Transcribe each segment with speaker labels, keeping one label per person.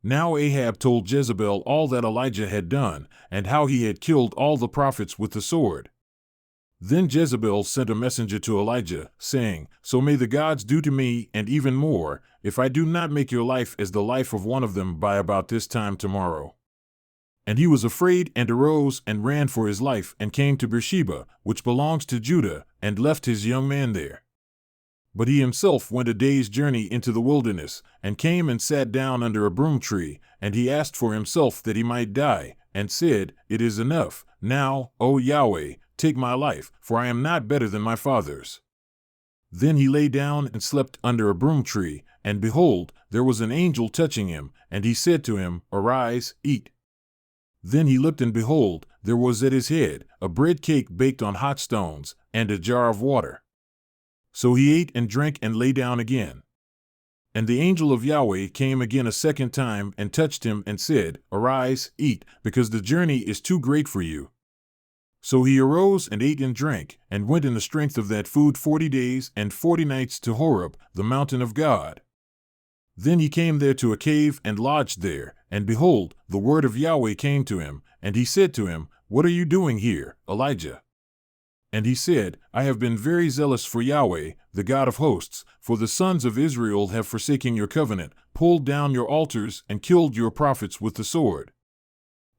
Speaker 1: Now Ahab told Jezebel all that Elijah had done, and how he had killed all the prophets with the sword. Then Jezebel sent a messenger to Elijah, saying, "So may the gods do to me, and even more, if I do not make your life as the life of one of them by about this time tomorrow." And he was afraid, and arose, and ran for his life, and came to Beersheba, which belongs to Judah, and left his young man there. But he himself went a day's journey into the wilderness, and came and sat down under a broom tree, and he asked for himself that he might die, and said, "It is enough, now, O Yahweh, take my life, for I am not better than my fathers." Then he lay down and slept under a broom tree, and behold, there was an angel touching him, and he said to him, "Arise, eat." Then he looked, and behold, there was at his head a bread cake baked on hot stones, and a jar of water. So he ate and drank and lay down again. And the angel of Yahweh came again a second time and touched him and said, "Arise, eat, because the journey is too great for you." So he arose and ate and drank, and went in the strength of that food 40 days and 40 nights to Horeb, the mountain of God. Then he came there to a cave and lodged there, and behold, the word of Yahweh came to him, and he said to him, "What are you doing here, Elijah?" And he said, "I have been very zealous for Yahweh, the God of hosts, for the sons of Israel have forsaken your covenant, pulled down your altars, and killed your prophets with the sword.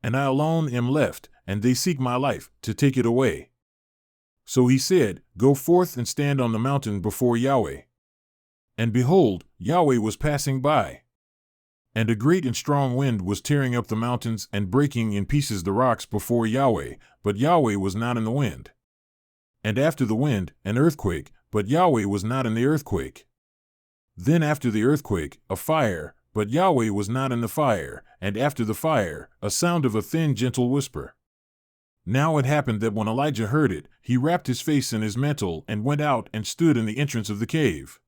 Speaker 1: And I alone am left, and they seek my life, to take it away." So he said, "Go forth and stand on the mountain before Yahweh." And behold, Yahweh was passing by. And a great and strong wind was tearing up the mountains and breaking in pieces the rocks before Yahweh, but Yahweh was not in the wind. And after the wind, an earthquake, but Yahweh was not in the earthquake. Then after the earthquake, a fire, but Yahweh was not in the fire, and after the fire, a sound of a thin, gentle whisper. Now it happened that when Elijah heard it, he wrapped his face in his mantle and went out and stood in the entrance of the cave.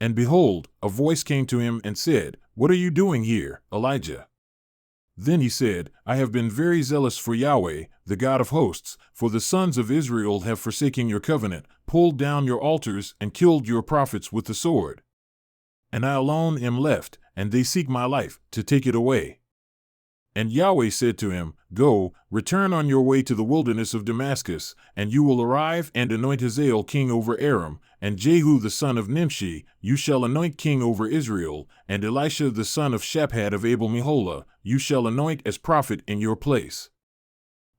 Speaker 1: And behold, a voice came to him and said, "What are you doing here, Elijah?" Then he said, "I have been very zealous for Yahweh, the God of hosts, for the sons of Israel have forsaken your covenant, pulled down your altars, and killed your prophets with the sword. And I alone am left, and they seek my life, to take it away." And Yahweh said to him, "Go, return on your way to the wilderness of Damascus, and you will arrive and anoint Hazael king over Aram, and Jehu the son of Nimshi you shall anoint king over Israel, and Elisha the son of Shaphat of Abel-Meholah you shall anoint as prophet in your place.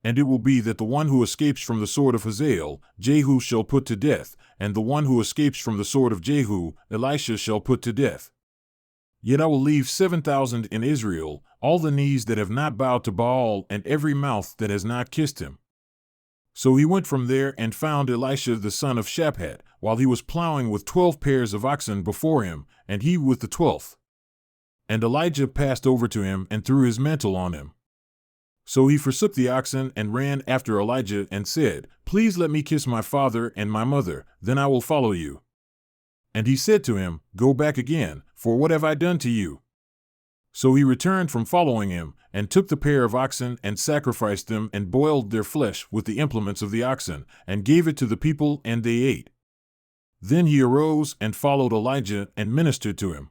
Speaker 1: And it will be that the one who escapes from the sword of Hazael, Jehu shall put to death, and the one who escapes from the sword of Jehu, Elisha shall put to death. Yet I will leave 7,000 in Israel, all the knees that have not bowed to Baal, and every mouth that has not kissed him." So he went from there and found Elisha the son of Shaphat, while he was plowing with 12 pairs of oxen before him, and he with the 12th. And Elijah passed over to him and threw his mantle on him. So he forsook the oxen and ran after Elijah and said, "Please let me kiss my father and my mother, then I will follow you." And he said to him, "Go back again, for what have I done to you?" So he returned from following him, and took the pair of oxen and sacrificed them and boiled their flesh with the implements of the oxen, and gave it to the people, and they ate. Then he arose and followed Elijah and ministered to him.